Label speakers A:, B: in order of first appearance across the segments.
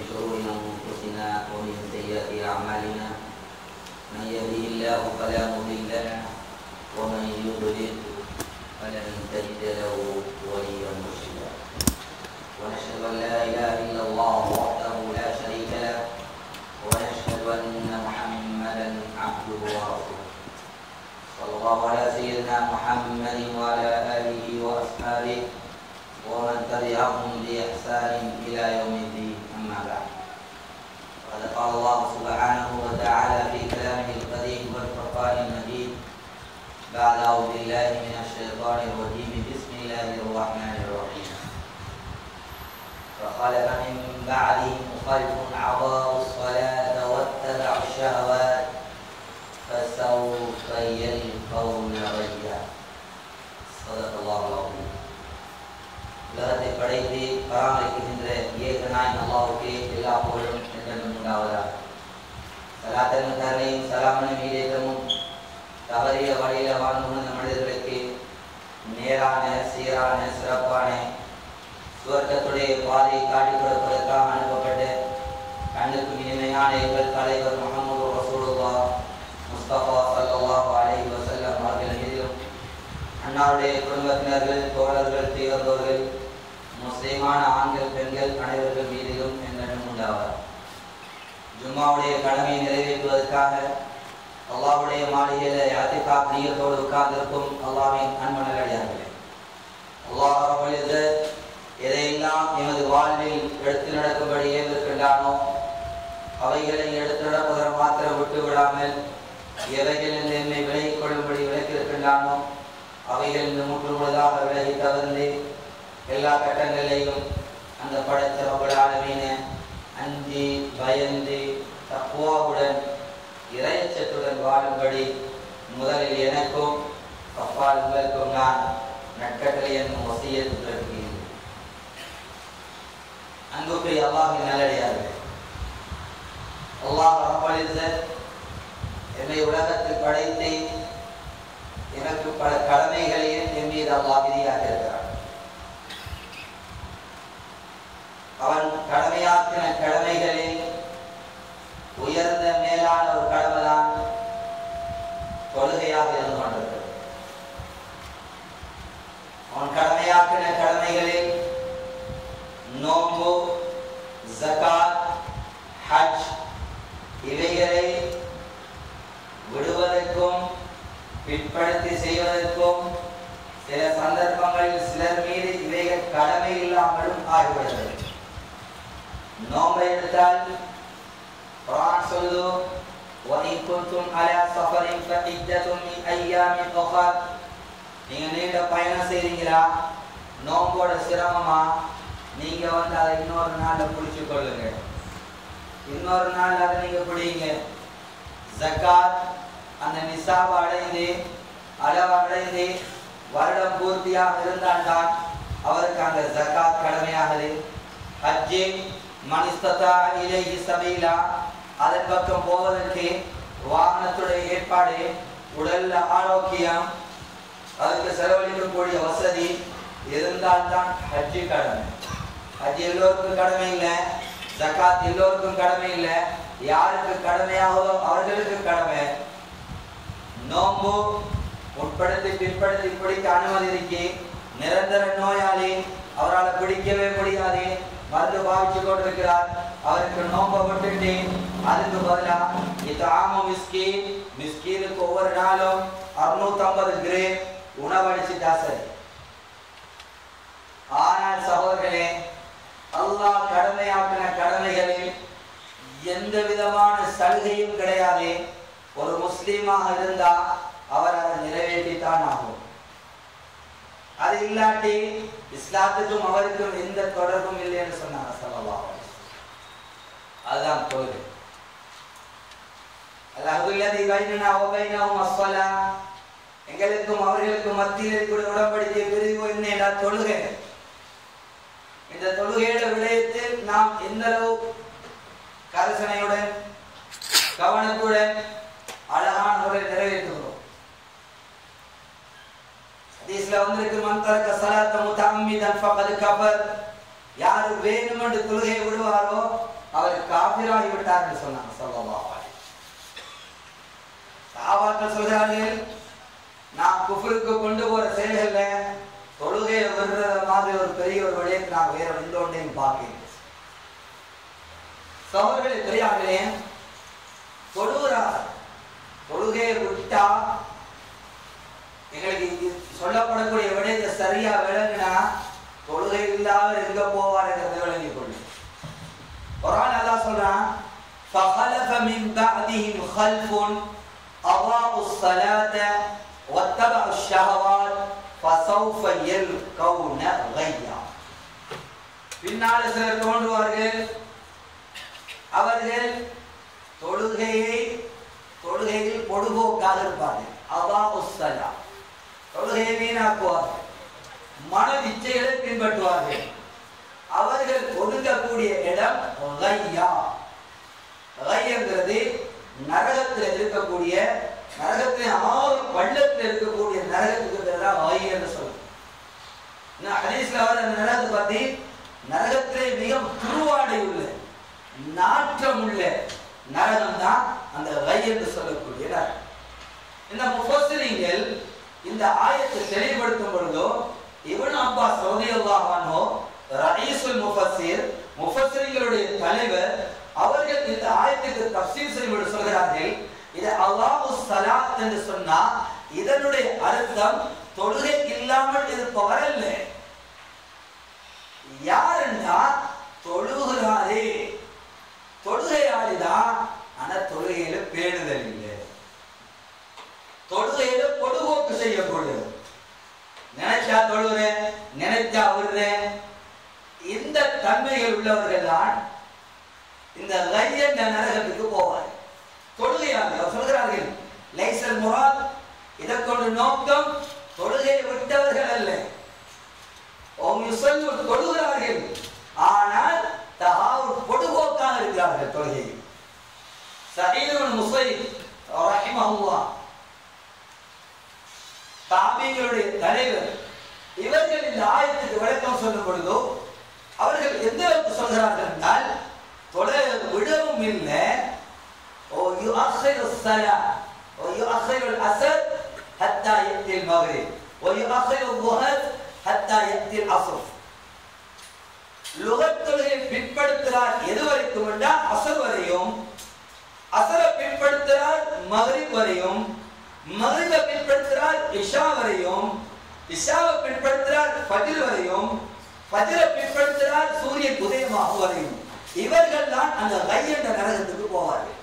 A: شرور أنفسنا ومن سيئات أعمالنا من يهده الله فلا مضل له ومن يضلل فلن تجد له وليا مرشدا ونشهد أن لا إله إلا الله وحده لا شريك له ونشهد أن محمدا عبده ورسوله صلى الله على سيدنا محمد وعلى آله وأصحابه ومن تبعهم بإحسان إلى يوم الدين أما بعد قد قال الله سبحانه وتعالى في كلامه القديم والفرقان المجيد بعد أعوذ بالله من الشيطان الرجيم بسم الله الرحمن الرحيم فخلف من بعدهم خلف أضاعوا الصلاة واتبعوا الشهوات فسوف يلقون غيا صدق الله العظيم. உலகத்தை படைத்து பராமரிக்கின்ற ஏகனாய் அல்லாஹ்வுக்கே எல்லா புகழும் என்றென்றும் உண்டாவதாக. ஸலாத்தன் கருணையும் ஸலாமும் ஈடேற்றமும் தவறிய வழியில வாழ்ந்து கொண்ட மனிதர்களுக்கு நேரான சீரான சிறப்பான சுவர்க்கத்துடைய பாதையை காட்டிக் கொடுப்பதற்காக அனுப்பப்பட்ட கண்ணுக்கு இனிமையான எங்கள் தலைவர் முஹம்மது ரசூலுல்லாஹ் முஸ்தபா ஸல்லல்லாஹு அலைஹி வஸல்லம் அவர்கள் மீதிலும் அன்னாருடைய குடும்பத்தினர்கள் தோழர்கள் தீவிரந்தோர்கள் முஸ்லிமான ஆண்கள் பெண்கள் அனைவர்கள் மீதிலும் என்றும் உண்டாவார். ஜும்மாவுடைய கடமையை நிறைவேற்றுவதற்காக அல்லாஹ்வுடைய மாளிகையில இஅ்திகாஃப் நியத்தோடு உட்கார்ந்திருக்கும் அல்லாஹ்வின் அன்பு நல்லடியார்களே, அல்லாஹ் ரப்பல் இஸ்ஸத் எதையெல்லாம் எமது வாழ்வில் எடுத்து நடக்கும்படி ஏவிருக்கின்றானோ அவைகளை எடுத்து நடப்பதற்கு மாத்திரம் விட்டு விடாமல் எவைகளில் என்னை விலகிக் கொள்ளும்படி விலக்கியிருக்கின்றானோ அவைகள் முற்றுமுழுதாக விலகி தவிர்ந்து எல்லா கட்டங்களையும் அந்த படைத்த ரப்பல் ஆலமீன அஞ்சி பயந்து தக்வாவுடன் இறையச்சத்துடன் வாழும்படி முதலில் எனக்கும் அப்பால் உங்களுக்கும் நான் நற்கட்டளை என்னும் வசியத் பிறப்பிக்கிறேன். அன்புக்குரிய அல்லாஹ்வின் நல்லடியார்களே, அல்லாஹ் ரப்பல் இஸ்ஸத் என்னை உலகத்தில் படைத்து எனக்கு பல கடமைகளையும் என் மீது அல்லாஹ் விதியாக்கியிருக்கிறான். அவன் கடமையாக்கின கடமைகளில் உயர்ந்த மேலான ஒரு கடமைதான் தொழுகையாக இருந்து கொண்டிருக்கிறது. அவன் கடமையாக்கின கடமைகளில் நோன்பு, ஜகாத், ஹஜ் இவைகளை விடுவதற்கும் பிற்படுத்தி செய்வதற்கும் சில சந்தர்ப்பங்களில் சிலர் மீது இவைகள் கடமை இல்லாமலும் ஆகிவிடுகிறது. நோன்பை எடுத்தால் குர்ஆன் சொல்லுது வஇன் குன்தும் அலா ஸஃபரின் ஃபஇத்தத்தும் மின் அய்யாமின் உഖர். நீங்க நீண்ட பயணம் செய்றீங்களா, நோம்போட சிரமமா, நீங்க அதை இன்னொரு நாள்ல புடிச்சு கொள்ளுங்க, இன்னொரு நாள் அதை நீங்க பிடிங்க. ஜகாத் அந்த நிசாப் அடைந்து அளவு அடைந்து வருடம் பூர்த்தியாக இருந்தால்தான் அவருக்கு அந்த ஜகாத் கடமையாகுது. ஹஜ்ஜி மனிஸ்ததா இலைஹி சபீலா, அதன் பக்கம் போவதற்கு வாகனத்துடைய ஏற்பாடு, உடல் ஆரோக்கியம், அதுக்கு செலவழிக்கக்கூடிய வசதி இருந்தால்தான் ஹஜ்ஜி கடமை. ஹஜ் எல்லோருக்கும் கடமை இல்லை, ஜகாத் எல்லோருக்கும் கடமை இல்லை. யாருக்கு கடமையாகவோ அவர்களுக்கு கடமை. நோம்பு உட்படுத்தி பிற்படுத்தி பிடிக்க அனுமதி இருக்கு. நிரந்தர நோயாளி, அவரால் பிடிக்கவே முடியாது, மருந்து பாவிச்சு கொண்டிருக்கிறார், அவருக்கு நோம்பை விட்டுட்டு அதுக்கு பதிலாக இத்ஆமு மிஸ்கீன், மிஸ்கீனுக்கு ஒவ்வொரு நாளும் 650 கிராம் உணவளிச்சுட்டா சரி. ஆனால் சகோதரர்களே, அல்லாஹ் கடமையாக்கின கடமைகளில் எந்த விதமான சலுகையும் கிடையாது. ஒரு முஸ்லீமாக இருந்தா அவர் அதை நிறைவேற்றித்தான் ஆகும். அது இல்லாட்டி இஸ்லாத்துக்கும் அவருக்கும் எந்த தொடர்பும் இல்லை என்று சொன்னாங்க ஸல்லல்லாஹு அலைஹி வஸல்லம். அதுதான் தொழுகை. அல்லாஹ்வுல்லதி பைனனா வ பைனஹும் அஸ்ஸலா, எங்களுக்கும் அவர்களுக்கும் மத்தியில் கூட உடன்படிக்கை பிரிவு என்ன? தொழுகை. இந்த தொழுகையோட விடயத்தில் நாம் எந்த அளவு கரிசனையுடன் கவனத்துடன் அழகான முறையில் நிறைவேற்றுகிறோம். ஹதீஸ்ல வந்திருக்கு, மன் தரக ஸலாத்த முதஅம்மிதன் ஃபகத் கஃபர். யார் வேணுமென்று தொழுகையை விடுவாரோ
B: அவர் காபிராகி விட்டார் என்று சொன்னாங்க ஸல்லல்லாஹு அலைஹி வஸல்லம். சஹாபாக்கள் சொல்கிறார்கள், நான் குஃப்ருக்கு கொண்டு போற செயல்கள்ல தொழுகையை விடுற மாதிரி ஒரு பெரிய ஒரு விடயத்தை நான் வேற எந்த ஒன்றையும் பார்க்கிறேன். சகோதரர்களே பெரியார்களே, தொழுகிறார், தொழுகையை விட்டா எங்களுக்கு சொல்லப்படக்கூடிய விடயத்தை சரியா விளங்கினா தொழுகை இல்லாத எங்க போவார் என்ற விளங்கி கொள்ளும். குர்ஆன் அல்லாஹ் சொல்றான், فَخَلَفَ مِنْ بَعْدِهِمْ خَلْفٌ أَضَاعُوا الصَّلَاةَ وَاتَّبَعُوا الشَّهَوَاتِ فَسَوْفَ يَلْقَوْنَ غَيًّا. பின்னால் சிலர் தோன்றுவார்கள், அவர்கள் தொழுகையில் பொடுபோக்காக இருப்பார்கள். அதாஉஸ் ஸலா, தொழுகையை வீணாக்குவார்கள், மன இச்சைகளை பின்பற்றுவார்கள். அவர்கள் ஒதுங்கக்கூடிய இடம் கையா. கைங்கிறது நரகத்தில் இருக்கக்கூடிய, நரகத்தில் 6 பள்ளத்தில் இருக்கக்கூடிய நரகத்துக்கு பேர் தான் கை என்று சொல்லுவோம். ஹதீஸ்ல வர நரகத்தை பத்தி, நரகத்திலே மிக துருவாடை உள்ள, நாற்றம் உள்ள நரகம் தான் அந்த கை என்று சொல்லக்கூடிய நரகம். இந்த முஃபஸ்ஸிரீன்கள் இந்த ஆயத்தை தெளிவுபடுத்தும் பொழுதோ, இப்னு அப்பாஸ் ரலியல்லாஹு அன்ஹு ரயீசுல் முஃபஸ்ஸிர், முஃபஸ்ஸிரீன்களுடைய தலைவர், அவர்கள் இந்த ஆயத்துக்கு தஃசீர் செய்து சொல்கிறார்கள், இது அல்லாஹுஸ் ஸலாத் என்று சொன்னா இதனுடைய அர்த்தம் தொழுகை இல்லாமல் இருப்பவர் அல்ல. யார் என்றால் தொழுகிறாரே, தொழுகையாளிதான், ஆனா தொழுகையில பேணுதல் இல்லை, தொழுகையில பொடுபோக்கு செய்யக்கூடாது. நினைச்சா தொழுகிறேன், நினைச்சா விடுறேன், இந்த தன்மைகள் உள்ளவர்கள் தான் இந்த லையன் நரகத்துக்கு போவார். தொழுகையாக சொல்கிறார்கள், லைசல் முராத், இதற்கொண்டு நோக்கம் தொழுகையை விட்டவர்கள் அல்ல. தொழுகிறார்கள், ஆனால் பொடுபோக்காக இருக்கிறார்கள் தொழுகையில். சயீத் இப்னு முஸைப் ரஹிமஹுல்லாஹ், தாபீகளுடைய தலைவர், இவர்கள் இந்த ஆயத்துக்கு விளக்கம் சொல்லும் பொழுதோ அவர்கள் எந்த அளவுக்கு சொல்கிறார்கள் என்றால், தொலை விடவும் இல்லை, ஓ யுஅخிரு الصلاة ويؤخر العصر حتى يأتي المغرب ويؤخر الظهر حتى يأتي العصر. லுகத் தொழுகையை பிற்படுத்துகிறார் எது வரைக்கும் என்றால் அஸ்ர் வரையும், அஸ்ரை பிற்படுத்துகிறார் மக்ரிப் வரையும், மக்ரிபை பிற்படுத்துகிறார் இஷா வரையும், இஷாவை பிற்படுத்துகிறார் ஃபஜ்ர் வரையும், ஃபஜ்ரை பிற்படுத்துகிறார் சூரியன் உதயமாகும் வரையும். இவர்கள் தான் அந்த கை என்ற நரகத்துக்கு போவார்கள்.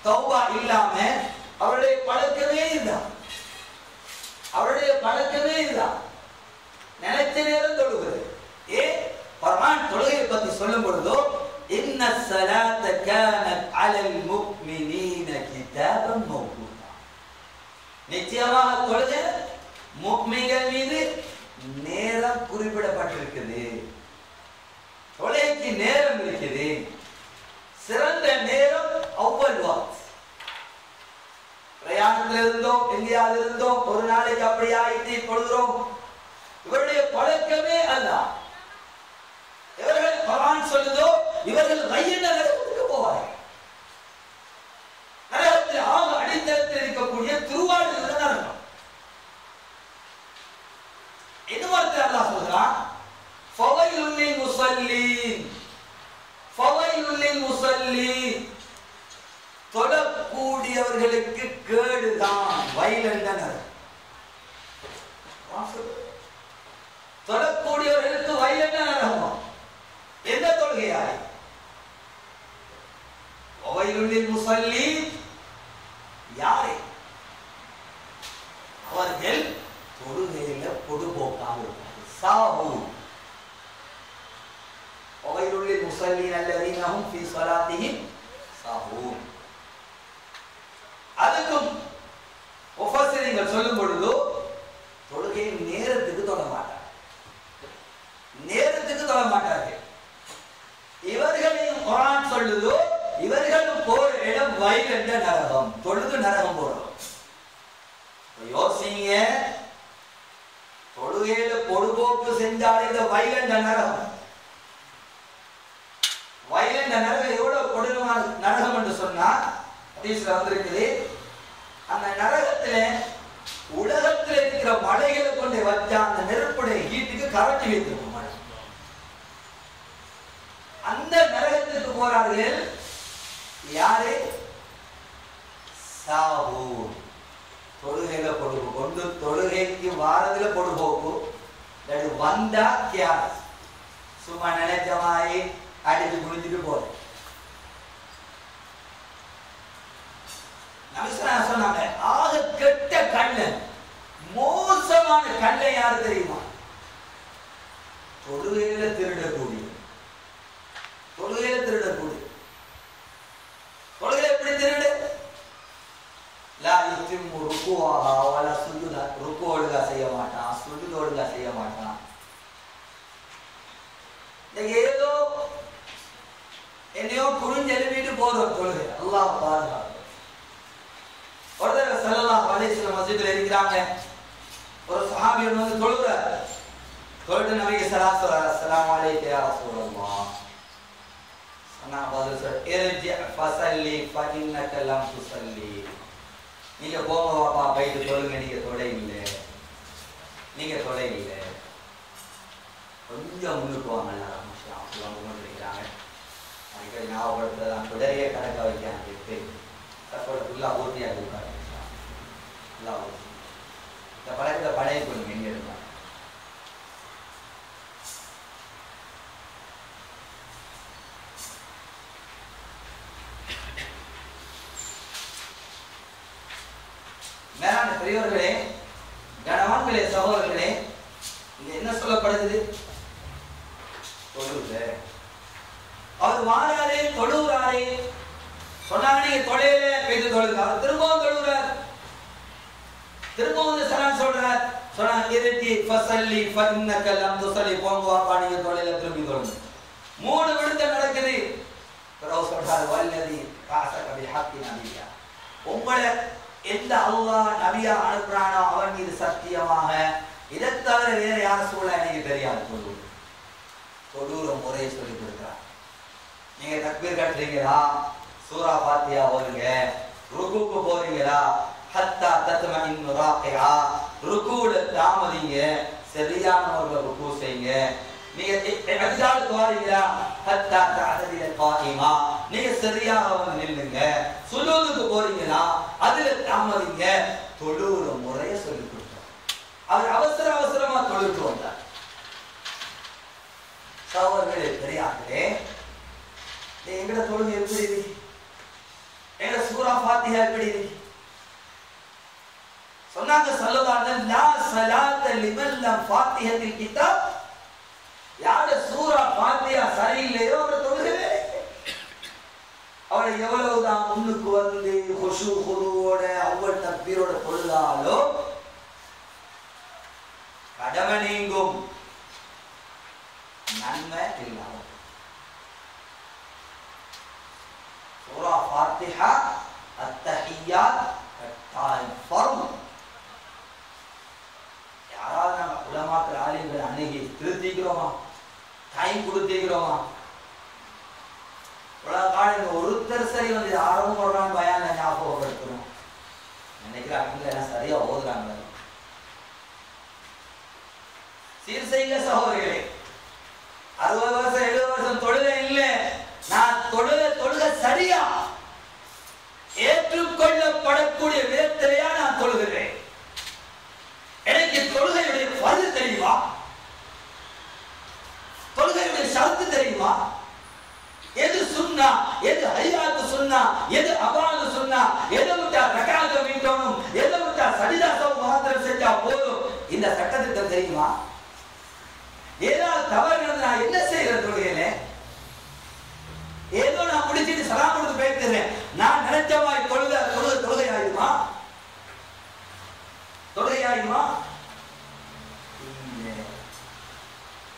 B: தௌபா இல்லாம அவருடைய பழக்கமே இதுதான், அவருடைய பழக்கமே இதுதான், நினைச்ச நேரம் தொழுகிறது. குர்ஆன் தொழுகையை பத்தி சொல்லும் பொழுதோ, இன்ன ஸலாத்த கானத் அலல் முஃமினீன கிதாபன் மவ்கூதா, நிச்சயமாக தொழுகை முஃமின்கள் மீது நேரம் குறிப்பிடப்பட்டிருக்குது. தொழுகைக்கு நேரம் இருக்குது. சிறந்த நேரம் அவ்வல் வக்த். பிரயாணத்தில் இருந்தோம், எங்கேயாவது இருந்தோம், ஒரு நாளைக்கு அப்படி ஆயிட்டு பொழுதுறோம், இவருடைய பழக்கமே அல்ல. இவர்கள் குர்ஆன் சொல்லுதோ, இவர்கள் கையின நரகத்துக்கு போவார்கள். நரகத்தில் ஆக அடித்தளத்தில் இருக்கக்கூடிய திருவாடு நரகம். இன்னொரு அல்லாஹ் சொல்றான், ஃபவைலுல் லில் முஸல்லீன், ஃபவைலுல் லில் முஸல்லீன், தொழக்கூடியவர்களுக்கு கேடுதான். வயலண்டனர் தொழக்கூடியவர்களுக்கு வயலண்டனர். எந்த தொழுகையாய்? ஃபவைலுல் லில் முஸல்லீன், யாரை? அவர்கள் தொழுகையில பொடுபோக்காக இருப்பார்கள். சாஹூ ஃபவைலுல் லில் முஸல்லீன் அல்லதீன ஹும் ஃபீ ஸலாத்திஹிம் சாஹூன். அதுக்கும் முஃபஸ்ஸிரீன்கள் சொல்லும் பொழுது, தொழுகையை நேரத்துக்கு தொழ மாட்டார்கள், நேரத்துக்கு தொழ மாட்டார்கள். இவர்களையும் குர்ஆன் சொல்லுதோ, இவர்களும் போற இடம் வயல் என்ற நரகம், தொழுது நரகம் போறோம். யோசிங்க, தொழுகையில பொடுபோக்கு செஞ்சால் இந்த வயல் என்ற நரகம், வயல் என்ற ஹதீஸ்ல வந்திருக்குது, அந்த நரகத்துல உலகத்தில் இருக்கிற மலைகளை கொண்டு வச்சா அந்த நெருப்புடைய ஹீட்டுக்கு கரட்டி வைத்திருக்கும் மழை. அந்த நரகத்துக்கு போறார்கள் யாரு? சாஹூ. தொழுகையில பொழுது கொண்டு தொழுகைக்கு வாரதுல பொழுதுபோக்கு வந்தா கியார் சும்மா நினைச்ச மாதிரி அடிச்சு குடிஞ்சிட்டு போற. சொன்னாங்க ஆக கெட்ட கள்ளன், மோசமான கள்ளன் யாரு தெரியுமா? தொழுகையில திருடக்கூடிய. தொழுகையில திருடக்கூடிய. தொழுகையில எப்படி திருடு? லா யுத்திம்மு ருக்குஆஹா வலா சுஜூதா. ருக்கு ஒழுங்கா செய்ய மாட்டான், சுஜூத் ஒழுங்கா செய்ய மாட்டான். ஏதோ என்னையோ குறிஞ்செலுமிட்டு போறோம் தொழுகை. அல்லாஹ் பாதுகாப்பு. ஒரு தடவை ஸல்லல்லாஹு அலைஹி வஸல்லம் மஸ்ஜித்ல இருக்கிறாங்க. ஒரு சஹாபி வந்து தொழுகிறார். தொழுது நபிக்கு ஸலவாத் சொல்றார், அஸ்ஸலாமு அலைக்க யா ரசூலல்லாஹ். சொன்னா பதில் சொல், இர்ஜி ஃபஸல்லி ஃபஇன்னக லம் துஸல்லி. நீங்க போங்க வாப்பா, போயிட்டு தொழுங்க, நீங்க தொலை இல்லை, நீங்க தொலை இல்லை. கொஞ்சம் முன்னுக்கு வாங்க. இருக்கிறாங்க அடிக்கடி ஞாபகப்படுத்துறதான் தொடரையே கணக்க வைக்க தப்போட ஃபுல்லாக ஊர்த்தியாக இருக்காங்க. இந்த பழக்கத்தை பழைய கொள்ளுங்க எங்கே இருந்தாங்க. மேலான பெரியவர்களே, கனவான்களே, சகோதரர்களே, இங்க என்ன சொல்லப்படுது? தொழுக. அவர் வாராரே, தொழுகிறாரே. சொன்னாங்க நீங்க தொலைல பேசி தொழுங்க. அவர் திரும்பவும் தொழுகிறார். திரும்பவும் சலாம் சொல்றார். சொன்னாங்க இரட்டி ஃபஸல்லி ஃபஇன்னக லம் துஸல்லி. போங்க வாப்பா, நீங்க தொலைல திரும்பி தொழுங்க. 3 விடுதல் நடக்குது. பிறகு சொல்றார், வல்லதி காஸக பிஹக்கி நபியா. உங்களை எந்த அல்லாஹ் நபியா அனுப்புறானோ அவன் மீது சத்தியமாக இதை தவிர வேற யார் சூழ எனக்கு தெரியாது. தொழுகிற முறையை சொல்லி கொடுக்கிறார். நீங்க தக்பீர் கட்டுறீங்களா, சூரா ஃபாத்திஹா ஓதுங்க. ருக்குக்கு போறீங்களா, ஹத்தா தத்மஇன்னு ராகிஆ. ருக்குல தாமதிங்க, சரியான முறையில் ருக்கு செய்யுங்க. நீங்க இஅ்திதாலுக்கு வாரீங்களா, ஹத்தா தஅததில காயிமா. நீங்க சரியாக வந்து நில்லுங்க. சுஜூதுக்கு போறீங்களா, அதுல தாமதிங்க. தொழுகிற முறையை சொல்லி கொடுத்தார். அவர் அவசர அவசரமா தொழுட்டு வந்தார். சகோதரர்களே, பெரியார்களே, எங்கட தொழுகை எப்படி இருக்கு? எங்கட சூரா ஃபாத்திஹா எப்படி இருக்கு? சொன்னாங்க ஸல்லல்லாஹு அலைஹி வஸல்லம், லா ஸலாத்த லிமன் லம் ஃபாத்திஹத்தில் கிதாப். யார சூரா ஃபாத்திஹா சரியில்லையோ அவர தொழுகவே. அவர் எவ்வளவுதான் முன்னுக்கு வந்து குஷு குருவோட அவ்வளவு தக்பீரோட தொழுதாலோ கடமை நீங்கும், நன்மை இல்லாம. சூரா ஃபாத்திஹா அத்தஹியாத் ஃபர்ம். யாராவது நம்ம உலமாக்கள் ஆலிம்கள் அணுகி திருத்திக்கிறோமா, டைம் கொடுத்திக்கிறோமா? ஒருத்தர் சரி வந்து ஆரம்பம் போடுறான்னு பயான் ஞாபகப்படுத்தணும். நினைக்கிறாங்க எல்லாம் சரியா ஓதுறாங்க. சீர் செய்ய சகோதரிகளே, 60 வருஷம் 70 வருஷம் தொழுகை இல்லை. நான் தொழுகை சரியா ஏற்றுக்கொள்ளப்படக்கூடிய விதத்திலேயா நான் தொழுகிறேன்? எனக்கு தொழுகையுடைய பருது தெரியுமா? தொழுகையுடைய ஷர்த்து தெரியுமா? எது சுன்னா, எது ஹையாத்து சுன்னா, எது அபாது சுன்னா, எதை விட்டா ரகாத்த மீட்டணும், எதை விட்டா சஜிதா சவு மாத்திரம் செஞ்சா போதும், இந்த சட்டத்திட்டம் தெரியுமா? ஏதாவது தவறு நடந்து நான் என்ன செய்யறேன் தொழுகையில? ஏதோ நான் முடிச்சிட்டு சலாம் கொடுத்து பேசுறேன். நான் நினைச்சமாய் தொழுகை ஆயுமா? தொழுகை ஆயுமா?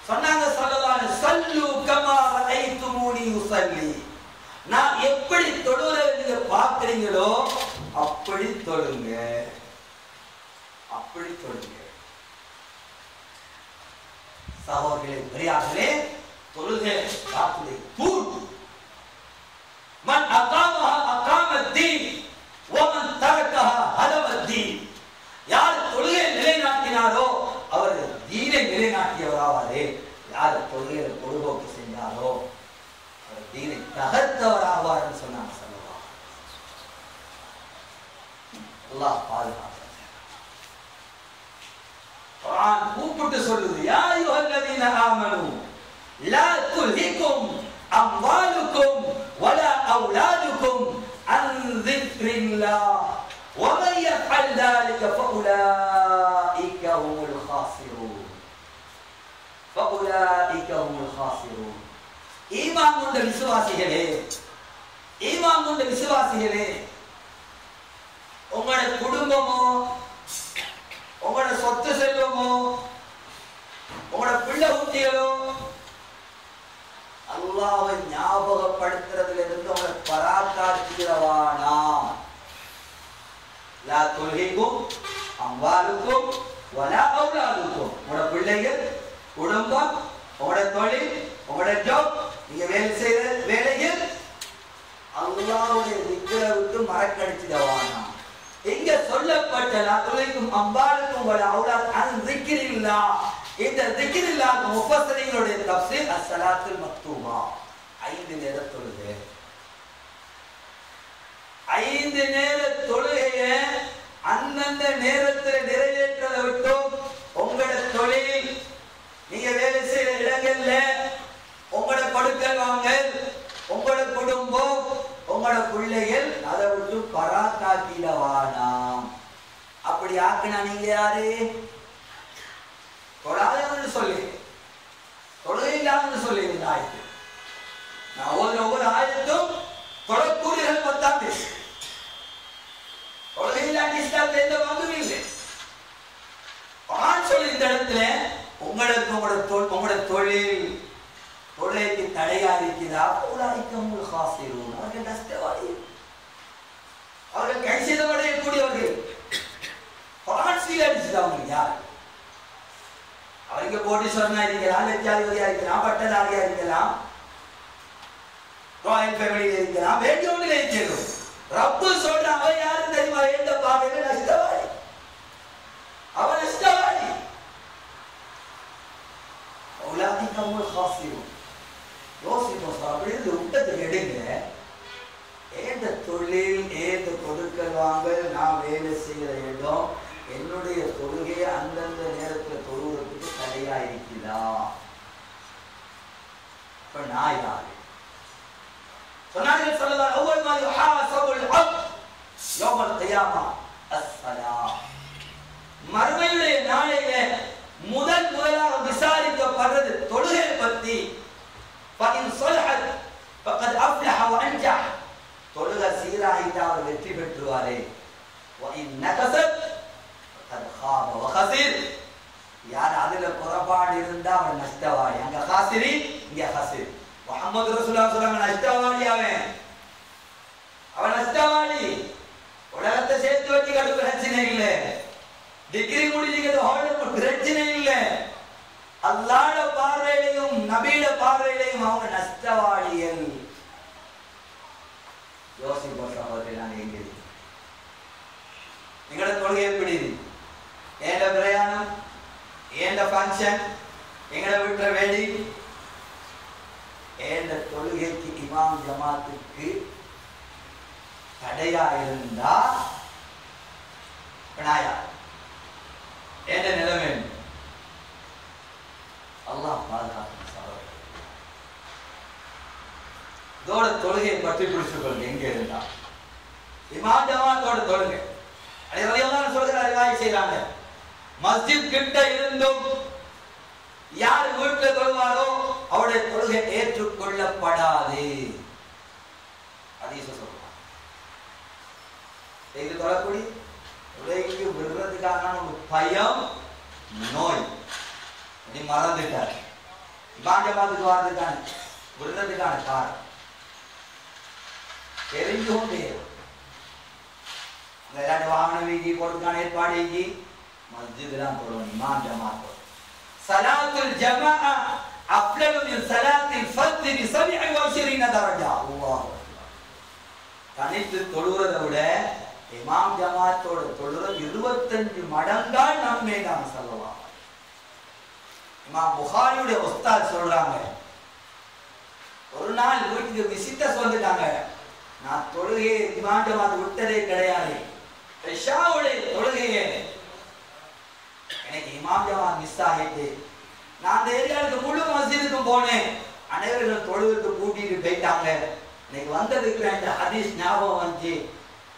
B: சொன்னாங்க ஸல்லல்லாஹு அலைஹி வஸல்லம், ஸல்லு கமா ரஅய்துமூனி உஸல்லி. நான் எப்படி தொழுகிறேன் நீங்க பார்க்கறீங்களோ அப்படி தொழுங்க, அப்படி தொழுங்க. சகோதரர்களே, பெரியார்களே, தொழுகை காத்துடைய தூண். மன் அகாமஹா அகாம தீன். கூப்பிட்டு சொல்லுது, யா அய்யுஹல்லதீன ஆமனு லா துல்ஹிகும் அம்வாலுக்கும் வலா அவுலாதுக்கும் அன் ذிக்ரில்லாஹ் ومن يفعل ذلك فأولئك هم الخاسرون فأولئك هم الخاسرون. ஈமான் கொண்ட விசுவாசிகளே, ஈமான் கொண்ட விசுவாசிகளே, உங்களோட குடும்பமோ, உங்களோட சொத்து செல்வமோ, உங்களோட பிள்ளை குட்டிகளோ அல்லாஹ்வை ஞாபகப்படுத்துறதுல இருந்து உங்களை பராக்காத்திரவானாம். லா துல்ஹிகும் அம்வாலுக்கும் வலா அவுலாதுக்கும். உங்களோட பிள்ளைகள், குடும்பம், உங்களோட தொழில், உங்களோட ஜாப், நீங்க வேலை செய்யற வேலையில் அல்லாஹ்வுடைய திக்ரை விட்டு மறக்கடிச்சிடவானாம். இங்க சொல்லப்பட்ட லா துல்ஹிகும் அம்வாலுக்கும் வலா அவுலாத் அன் ذிக்ரில்லாஹ், இந்த ذிக்ரில்லாஹ் முஃபஸ்ஸரீங்களுடைய தஃப்ஸீர் அஸ்-ஸலாத்துல் மக்தூபா, 5 நேர தொழுகை. 5 நேர தொழுகையை அந்தந்த நேரத்தில் நிறைவேற்றதை விட்டோம். உங்களோட தொழில், நீங்க வேலை செய்யற இடங்கள்ல, உங்களோட கொடுக்கல் வாங்கல், உங்களோட குடும்பம், உங்களோட பிள்ளைகள் அதை விட்டு பராக்காக்கிடவானாம். அப்படி ஆக்கினா நீங்க யாரு? தொழாதவன்னு சொல்லி, தொழுகை இல்லாமல் சொல்லி இந்த ஆயத்து. நான் ஒவ்வொரு ஆயத்தும் தொழக்கூடியவர்கள் பத்தாம் பேசு. தொழுகை இல்லாட்டி இஸ்லாத்துல எந்த பங்கும் இல்லை. குர்ஆன் சொல்லி இந்த இடத்துல உங்களுக்கு உங்களோட தொழில், தொழிலுக்கு தடையா இருக்கிறதா? உலாயிகமுல் ஹாசிரூன், அவர்கள் நஷ்டவாளி, அவர்கள் கை செய்தவடையக்கூடியவர்கள். குர்ஆன் சீலடிச்சுதா அவங்க யார்? அவருக்கு கோடீஸ்வரனா இருக்கலாம், லட்சாதிபதியா இருக்கலாம், பட்டதாரியா இருக்கலாம், ராயல் ஃபேமிலியில இருக்கலாம், வேண்டியவனில் இருக்கிறோம். ரப்பு சொல்ற அவன் யாரு தெரியுமா? எந்த பாதையில நஷ்டவாளி, அவன் நஷ்டவாளி. உலாயிகமுல் ஹாசிரூன். யோசிப்போம் சார், அப்படி இருந்து விட்டத்துக்கு எடுங்க. ஏந்த தொழில், ஏந்த கொடுக்கல் வாங்கல், நான் வேலை செய்கிற இடம், என்னுடைய தொழுகையை அந்தந்த நேரத்தில் தொழுவதற்கு தடையா இருக்குதா? இப்ப நான் யாரு? சொன்னார்கள் ஸல்லல்லாஹு அவ்வல் மா யுஹாஸபுல் அப்த் யௌமல் கியாமா அஸ்ஸலாஹ். மறுமையுடைய நாளையில முதலாக விசாரிக்கப்படுறது தொழுகை பத்தி. ஃபஇன் ஸலஹத் ஃபகத் அஃப்லஹ வ அன்ஜஹ். தொழுகை சீராகிட்டா அவர் வெற்றி பெற்றுவாரே. வஇன் நகஸத் ஃபகத் காப வ கஸிர். யார் அதுல குறைபாடு இருந்தா அவன் நஷ்டவாளி. அங்க காசிரி, இங்க கஸிர். முஹம்மது ரசூலுல்லாஹ் சொல்றாங்க, நஷ்டவாளி அவன் நஷ்டவாளி. உலகத்தை சேர்த்து வச்சு கடு பிரச்சனை இல்லை, டிகிரி முடிச்சுக்கிறது ஹோல்டு பிரச்சனை இல்லை. அல்லாஹ்வுடைய பார்வையிலையும் நபியோட பார்வையிலையும் அவங்க நஷ்டவாளிகள். யோசிப்போம் சகோதரர்களே, நாங்க எங்க இருக்கு? எங்களோட தொழுகை எப்படி? ஏண்ட பிரயாணம், ஏண்ட ஃபங்க்ஷன், எங்கட வீட்டுல வேடி, ஏண்ட தொழுகைக்கு இமாம் ஜமாத்துக்கு தடையா இருந்தா நாயா ஏண்ட நிலைமை? அல்லாஹ் பாதுகாப்பு. இதோட தொழுகையை பற்றி பிடிச்சு கொள்ளுங்க. எங்க இருந்தா இமாம் ஜமாத்தோட தொழுகை செய்யறாங்க. மஸ்ஜித் கிட்ட இருந்தும் யார் வீட்டுல தொழுவாரோ அவருடைய தொழுகை ஏற்றுக்கொள்ளப்படாது. ஹதீஸ் சொல்றாங்க. இது தொழக்கூடிய தொழுகைக்கு விடுறதுக்கான ஒரு பயம், நோய் அப்படி மறந்துட்டார். இமாம் ஜமாத்துக்கு வர்றதுக்கான விடுறதுக்கான காரணம் தெரிஞ்சும் எல்லாரும் வாகனம் வீங்கி கொடுக்கான ஏற்பாடு வீங்கி மஸ்ஜித் தான் தொழுவணும். இமாம் ஜமாத் சலாத்துல் ஜமாஅ அஃலலு மின் சலாத்தில் ஃபர்தி பி 27 தரஜா. அல்லாஹ் தனித்து தொழுறதை விட இமாம் ஜமாத்தோட தொழுறது 25 மடங்கால் நன்மை தான் சொல்லலாம். இமாம் புகாரியுடைய உஸ்தாத் சொல்றாங்க, ஒரு நாள் வீட்டுக்கு விசிட்டர்ஸ் வந்துட்டாங்க. நான் தொழுகையை இமாம் ஜமாத் விட்டதே கிடையாது. இஷாவுடைய தொழுகையை எனக்கு இமாம் ஜமாத் மிஸ் மிஸ் ஆகிட்டு. நான் அந்த ஏரியாவுக்கு முழு மஸ்ஜிதுக்கும் போனேன். அனைவர்கள் தொழுவுக்கு கூட்டிட்டு போயிட்டாங்க. இன்னைக்கு வந்ததுக்கு இந்த ஹதீஸ் ஞாபகம் வந்துச்சு.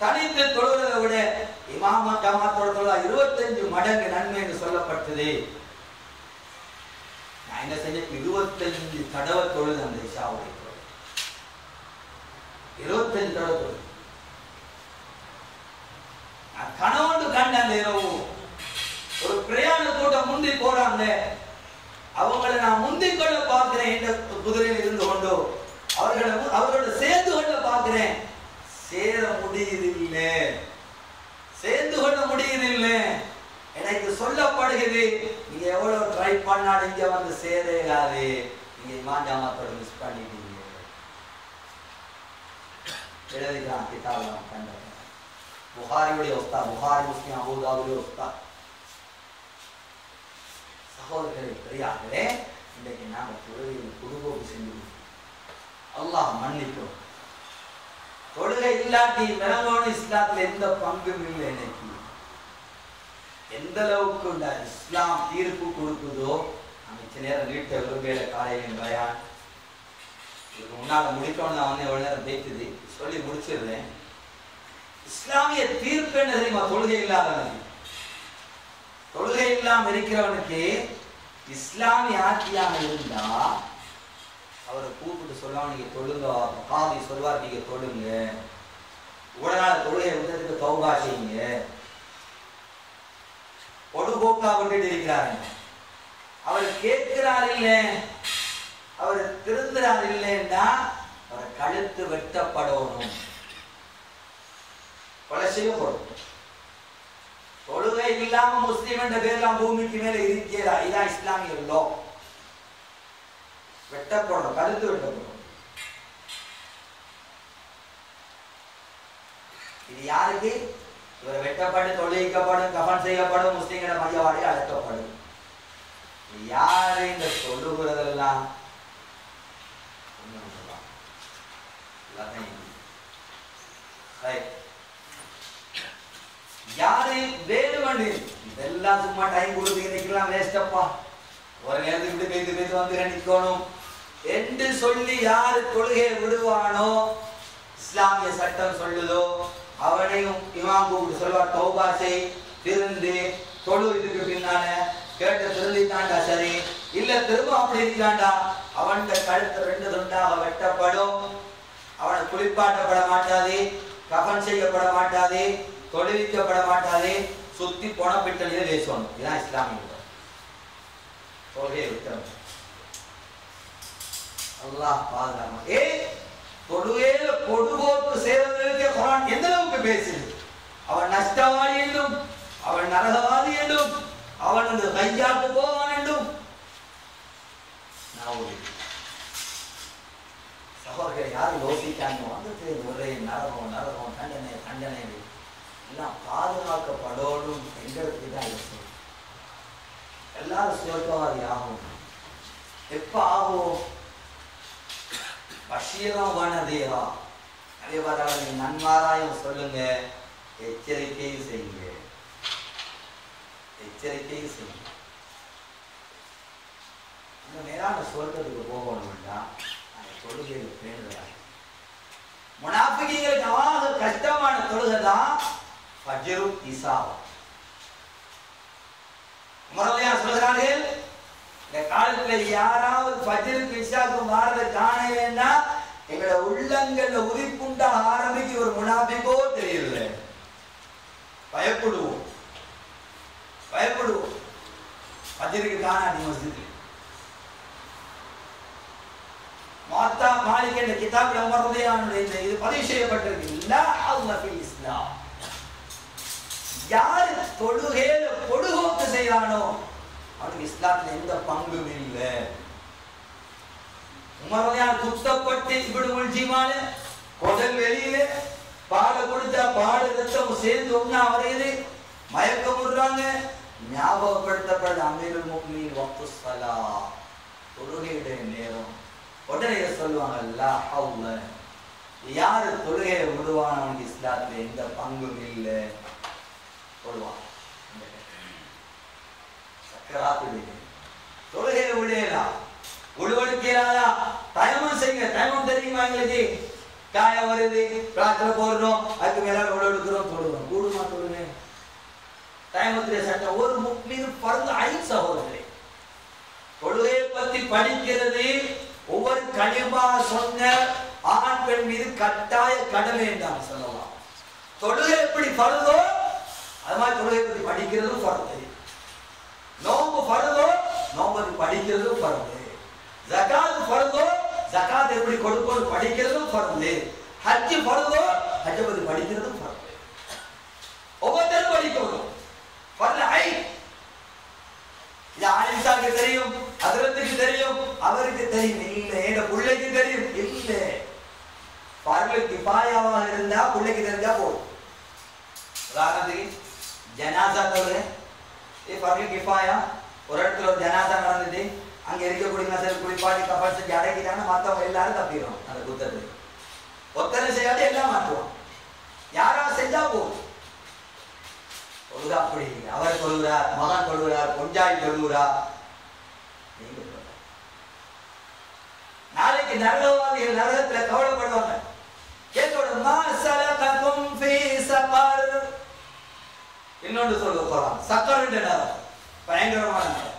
B: தனித்து தொழுவதை விட இமாம ஜமாத்தோட தொழுவா 25 மடங்கு நன்மை என்று சொல்லப்பட்டது. நான் என்ன செஞ்சேன், 25 தடவை தொழுது அந்த இஷாவுடைய தொழுது, 25 தடவை தொழுது. நான் கனவோடு கண்ட அந்த இரவு ஒரு பிரயாண கூட்டம் முந்தி போறாங்க. அவங்களை நான் முந்திக் கொள்ள பார்க்கிறேன். என்ற குதிரையில் இருந்து கொண்டோ அவர்களோட சேர்ந்து கொள்ள பார்க்கிறேன். சேர முடியதில்லை, சேர்ந்து கொள்ள முடியதில்லை. எனக்கு சொல்லப்படுகிறது, நீங்க எவ்வளவு ட்ரை பண்ணாலும் இங்க வந்து சேராது, நீங்க இமாம் ஜமாத்தோட மிஸ் பண்ணிட்டீங்க. எழுதிக்கலாம் கிதாபெல்லாம் கண்ட புகாரியுடைய உஸ்தா, புகாரி முஸ்லிம் அபூ தாவூதுடைய உஸ்தா. சகோதரர்களே பெரியார்களே, இன்றைக்கு நாங்கள் தொழுகையில் குடும்பம் செஞ்சு அல்லாஹ் மன்னிக்கும். தொழுகை இல்லாட்டி விளங்கோடு இஸ்லாத்துல எந்த பங்கும் இல்லை. இன்னைக்கு எந்த அளவுக்கு இஸ்லாம் தீர்ப்பு கொடுக்குதோ, மிச்ச நேரம் வீட்டை விரும்பல காலையில் பயான் இதுக்கு முன்னால முடிக்கணும். நான் வந்து எவ்வளவு நேரம் பேசுது சொல்லி முடிச்சிடுறேன். இஸ்லாமிய தீர்ப்பு என்ன தெரியுமா? தொழுகை இல்லாதவனுக்கு, தொழுகை இல்லாம இருக்கிறவனுக்கு இஸ்லாமிய ஆட்சியாக இருந்தா அவரை கூப்பிட்டு சொல்லுவாங்க, நீங்க தொழுங்க. காதி சொல்வார், நீங்க தொழுங்க. உடனால தொழுகை விட்டதுக்கு தௌபா செய்யுங்க. பொடுபோக்கா விட்டுட்டு இருக்கிறாரு. அவர் கேட்கிறார் இல்லை, அவர் திருந்துறார் இல்லைன்னா அவரை கழுத்து வெட்டப்படணும், கொலை செய்யப்படும். தொழுகை இல்லாம முஸ்லிம் என்ற பேர்லாம் பூமிக்கு மேல இருக்கிறா. இதான் இஸ்லாமிய லோ. வெட்டப்படணும், கழுத்து வெட்டப்படும். இது யாருக்கு? இவர் வெட்டப்பட்டு தொழுவிக்கப்படும், கஃன் செய்யப்படும், முஸ்லிம்கள மையவாடி அழைக்கப்படும். யாரு இந்த சொல்லுகிறதெல்லாம்? யாரு வேணுமண்டு இதெல்லாம் சும்மா டைம் கொடுத்து இன்னைக்கெல்லாம் வேஸ்டப்பா, ஒரு நேரத்துக்கு இப்படி பேசி பேசி வந்து நிற்கணும் என்று சொல்லி யாரு தொழுகையை விடுவானோ, இஸ்லாமிய சட்டம் சொல்லுதோ, அவனையும் இமாம் கூப்பிட்டு சொல்வார், தௌபா செய், திருந்து தொழு. இதுக்கு பின்னால கேட்ட திருந்திட்டாண்டா சரி, இல்ல திரும்ப அப்படி இருக்கிறாண்டா அவன் கழுத்து 2 துண்டாக வெட்டப்படும். அவனை குளிப்பாட்டப்பட மாட்டாது, கஃன் செய்யப்பட மாட்டாது, தொழுவிக்கப்பட மாட்டாது, சுத்தி பொணப்பிட்டலே பேசணும். இதுதான் இஸ்லாமிய தொழுகையை விட்டவன். அல்லாஹ் பாதுகாப்பு. தொழுகையில பொடுபோக்கு செய்வதற்கு குர்ஆன் எந்த அளவுக்கு பேசுது? அவன் நஷ்டவாதி என்றும், அவன் நரகவாதி என்றும், அவன் அந்த கையாட்டு போவான் என்றும். சகோதரர்களை யாரும் யோசிக்காங்க வந்து ஒரே நரகம் நரகம் தண்டனை தண்டனை எல்லாம் பாதுகாக்கப்படணும் என்கிறதுக்கு தான் யோசனை. எல்லாரும் சுவர்க்கவாதி ஆகும். எப்ப ஆகும்? பஷீரம் வானதேவா. அதே பார்த்தாலும் நீங்க நன்மாராயம் சொல்லுங்க, எச்சரிக்கையும் செய்யுங்க, எச்சரிக்கையும் செய்யுங்க. இந்த நேரான சொர்க்கத்துக்கு போகணும்னா அந்த தொழுகையில் பேணுதலாக. முனாஃபிகீங்களுக்கு ஆக கஷ்டமான தொழுகை தான் ஃபஜ்ரு இஷா. உமர் சொல்கிறார்கள், இந்த காலத்துல யாராவது ஃபஜ்ருக்கு இஷாக்கு மாறத காணலைன்னா எங்களோட உள்ளங்கள்ல உதிப்புண்டா ஆரம்பிக்கு ஒரு முனாஃபிகோ தெரியல. பயப்படுவோம், பயப்படுவோம். ஃபஜ்ருக்கு காணாடி மஸ்ஜித் மாத்தா மாலிக் என்ற கிதாபில் உமர் ரலியல்லாஹு அன்ஹு இது பதிவு செய்யப்பட்டிருக்கு. லா ஹவ்ல ஃபில் இஸ்லாம். யார் தொழுகையில பொடுபோக்கு செய்றானோ அவனுக்கு இஸ்லாத்துல எந்த பங்கும் இல்லை. உமர் ரலியல்லாஹு அன்ஹு குத்தப்பட்டு இப்னு முல்ஜிமால குடல் வெளியில பாலை கொடுத்தா பால் ரத்தம் சேர்ந்து ஒண்ணா வரையுது, மயக்கம் விடுறாங்க. ஞாபகப்படுத்தப்பட்ட அமீருல் முஃமினீன் வக்து ஸலா, தொழுகையுடைய நேரம். உடனே சொல்லுவாங்க, லா ஹவ்ல. யாரு தொழுகையை விடுவான் அவனுக்கு இஸ்லாத்துல எந்த பங்கும் இல்லை. சொல்லுவான் கிராத்துடுங்க தொழுகையை விடையலாம் உழுவெடுக்கிறாரா தயமம் செய்யுங்க தயமம் தெரியுமா எங்களுக்கு காயம் வருது பிளாட்ல போடுறோம் அதுக்கு மேல உழுவெடுக்கிறோம் தொழுகிறோம் கூடுமா தொழுங்க தயமத்திலே சட்டம் ஒரு முக்மீன் பறந்து ஐந்து சகோதரர்களே தொழுகையை பத்தி படிக்கிறது ஒவ்வொரு கனிமா சொன்ன ஆண் பெண் மீது கட்டாய கடமை என்றான் சொல்லலாம் தொழுகை எப்படி பருதோ அது மாதிரி தொழுகை பத்தி படிக்கிறதும் பருது நோம்பு பருதோ நோம்பு படிக்கிறதும் பருது ஜகாத் பருதோ ஜகாத் எப்படி கொடுக்கணும் படிக்கிறதும் பருது ஹஜ் பருதோ ஹஜ் பத்தி படிக்கிறதும் பருது ஒவ்வொருத்தரும் படிக்கணும் பருது ஐ இது ஆயிஷாக்கு தெரியும் ஹஜ்ரத்துக்கு தெரியும் அவருக்கு தெரியும் இல்ல எங்க பிள்ளைக்கு தெரியும் இல்ல பருது கிஃபாயாவாக இருந்தா பிள்ளைக்கு தெரிஞ்சா போதும் உதாரணத்துக்கு ஜனாசா தொழுகை பருது கிஃபாயா ஒரு இடத்துல ஒரு ஜனாசா நடந்துட்டு அங்க இருக்கக்கூடிய மசல் குளிப்பாட்டி கபால் செஞ்சு அடக்கிட்டாங்கன்னா மத்தவங்க எல்லாரும் தப்பிடுவோம் அந்த குத்தத்தை ஒத்தனை செய்யாட்டி எல்லாம் மாற்றுவோம் யாரா செஞ்சா போதும் தொழுகா அப்படி அவர் தொழுகிறார் மகன் தொழுகிறார் பொஞ்சாய் தொழுகிறார் நாளைக்கு நரகவாதிகள் நரகத்துல கவலைப்படுவாங்க கேட்கணும் மா சலககும் ஃபீ சகர் இன்னொன்று சொல்ல போறான் சக்கர் நரகம் பயங்கரமான நரகம்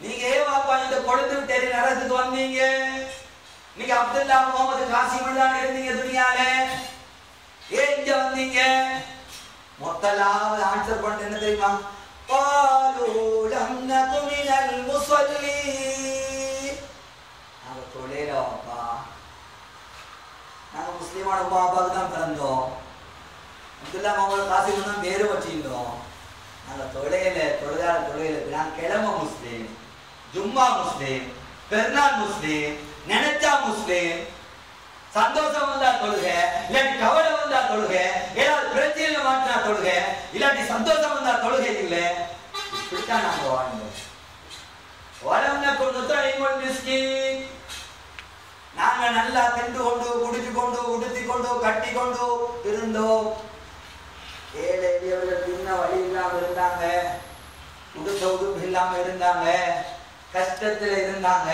B: நீங்க ஏன் வாப்பா இந்த கொடுத்து விட்டு நரகத்துக்கு வந்தீங்க நீங்க அப்துல்லா முகமது காசிமுல்லான்னு இருந்தீங்க துனியால ஏன் இங்க வந்தீங்க மொத்தலாவது ஆன்சர் பண்ணிட்டு என்ன தெரியுமா قالوا لم نك من المصلين நாங்க தொலைல வாப்பா நாங்க முஸ்லிமான பாபாவுக்கு தான் பிறந்தோம் அப்துல்லா முகமது காசிமுல்லா தான் பேரு வச்சிருந்தோம் நாங்க தொலைல நான் கிழமை முஸ்லீம் ஜும்மா முஸ்லீம் பெருநாள் முஸ்லீம் நினைச்சா முஸ்லீம் சந்தோஷம் வந்தா தொழுக இல்லாட்டி கவலை வந்தா தொழுக ஏதாவது பிரச்சனை மாட்டினா தொழுக இல்லாட்டி சந்தோஷம் வந்தா தொழுகை இல்லை இப்படித்தான் நாங்க வாழ்ந்தோம் வளம்ன கொண்டு மிஸ்கின் நாங்க நல்லா திண்டு கொண்டு குடிச்சு கொண்டு உடுத்தி கொண்டு கட்டி கொண்டு இருந்தோம் ஏழை எளியவர்கள் தின்ன வழி இல்லாம இருந்தாங்க உடுத்த உடுப்பு இல்லாம இருந்தாங்க கஷ்டத்துல இருந்தாங்க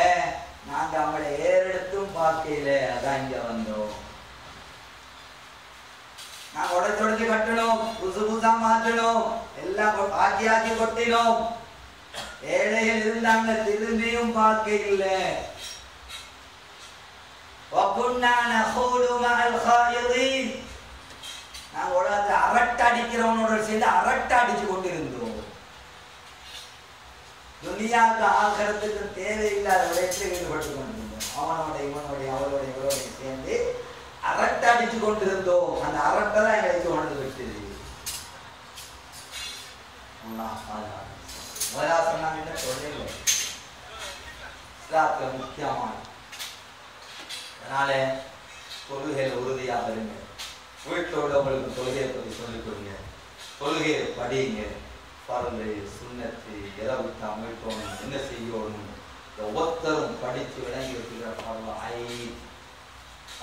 B: நாங்க அவங்கள ஏறெடுத்தும் பார்க்கல அதான் இங்க வந்தோம் நாங்க உடச்சு கட்டணும் புதுசு புதுசா மாற்றணும் எல்லாம் ஆக்கி கொட்டினோம் ஏழைகள் இருந்தாங்க திரும்பியும் பார்க்க இல்ல நாங்க உலகத்தை அரட்டை அடிக்கிறவனோட சேர்ந்து அரட்டை அடிச்சு கொண்டிருந்தோம் துனியாவுக்கு ஆகிறதுக்கு தேவையில்லாத விளையாட்டில் ஈடுபட்டு கொண்டிருந்தோம் அவனோட அவளோட இவரோட சேர்ந்து அரட்டை அடிச்சு கொண்டிருந்தோம் அந்த அரட்டை தான் எங்களுக்கு கொண்டு விட்டது சொன்னாங்க சொல்லல முக்கியமான அதனால தொழுகையில உறுதியாக இருங்க வீட்டில் உள்ளவங்களுக்கு தொழுகையை பற்றி சொல்லிக் கொடுங்க தொழுகையை படிங்க பரந்து சுண்ணத்து எதை விட்டு அமைக்கணும் என்ன செய்யணும் ஒவ்வொருத்தரும் படித்து விளங்கி வைக்கிற பரவ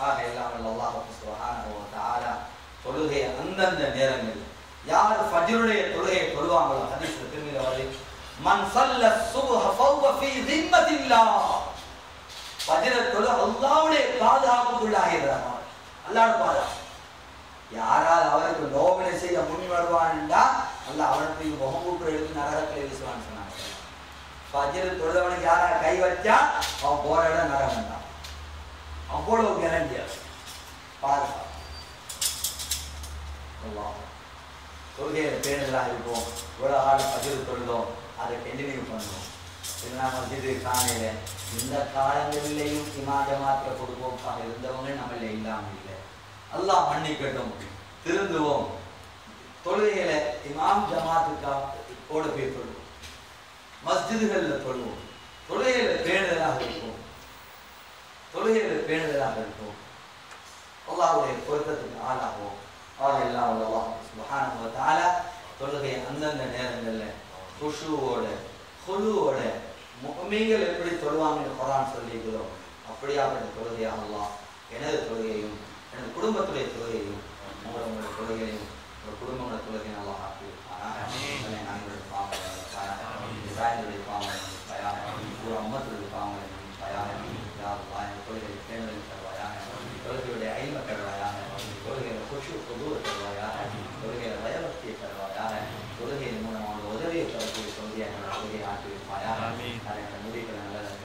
B: ஆக இல்லாமல் அல்லாஹ் சுப்ஹானஹு வ தஆலா தொழுகை அந்தந்த நேரங்கள் யார் ஃபஜ்ருடைய தொழுகையை தொழுவாங்களோ ஹதீஸ்ல திருமீல வருது மன் ஸல்ல சுப்ஹ ஃபஹுவ ஃபீ திம்மத்தில்லாஹ் ஃபஜ்ர தொழு அல்லாஹ்வுடைய பாதுகாப்புக்குள்ளாகிறார் அல்லாஹ்வுடைய பாதுகாப்பு யாரால் அவருக்கு நோவினை செய்ய முன் வருவான்டா அல்லாஹ் அவனுக்கு முகமூட்டு எடுத்து நரகத்தில் வீசுவான்னு சொன்னாங்க ஃபஜ்ர் தொழுதவனுக்கு யாரா கை வச்சா அவன் போற இடம் நரகம் தான் அவ்வளவு கேரண்டியா பாதுகாப்பு தொழுகையை பேணுதலாக இருப்போம் இவ்வளோ காலம் ஃபஜ்ர் தொழுதோம் அதை கண்டினியூ பண்ணுவோம் இல்லைனா மஸ்ஜிது காணையில இந்த காலங்களிலேயும் இமாஜமாத்திர கொடுப்போக்காக இருந்தவங்க நம்மள இல்லாமல் இல்லை அல்லாஹ் மன்னிக்கட்டும் திருந்துவோம் தொழுகையில இமாம் ஜமாத்துக்காக போய் தொழுவோம் மஸ்ஜிதுகளில் தொழுவோம் தொழுகையில பேணுதலாக இருப்போம் அல்லாஹ்வுடைய பொருத்தத்துக்கு ஆளாகும் எல்லாம் அல்லாஹ் சுப்ஹானஹு வ தஆலா தொழுகை அந்தந்த நேரங்களில் குஷுவோட குழுவோட முஃமின்கள் எப்படி தொழுவாங்கன்னு குர்ஆன் சொல்லிக்கிறோம் அப்படியாப்பட்ட தொழுகையாக அல்லாஹ் எனது தொழுகையும் எனது குடும்பத்துடைய தொழுகையும் உங்களுடைய தொழுகையும் ஒரு குடும்பங்களோட தொழுகையும் அல்லாஹ் ஆக்கி நாங்களுடைய பாவங்களை தொழுகையை பேணுதல் தருவாயாக, தொழுகையுடைய ஐம தருவாயாக, தொழுகையில குஷு குதூர் தருவாயாக, தொழுகையில பயபக்தியை தருவாயாக, தொழுகையின் மூலமாக உதவியை தரக்கூடிய தொழுகையாக தொழுகையை ஆக்கி வைப்பாயாக. அதை முடிக்கிற நல்ல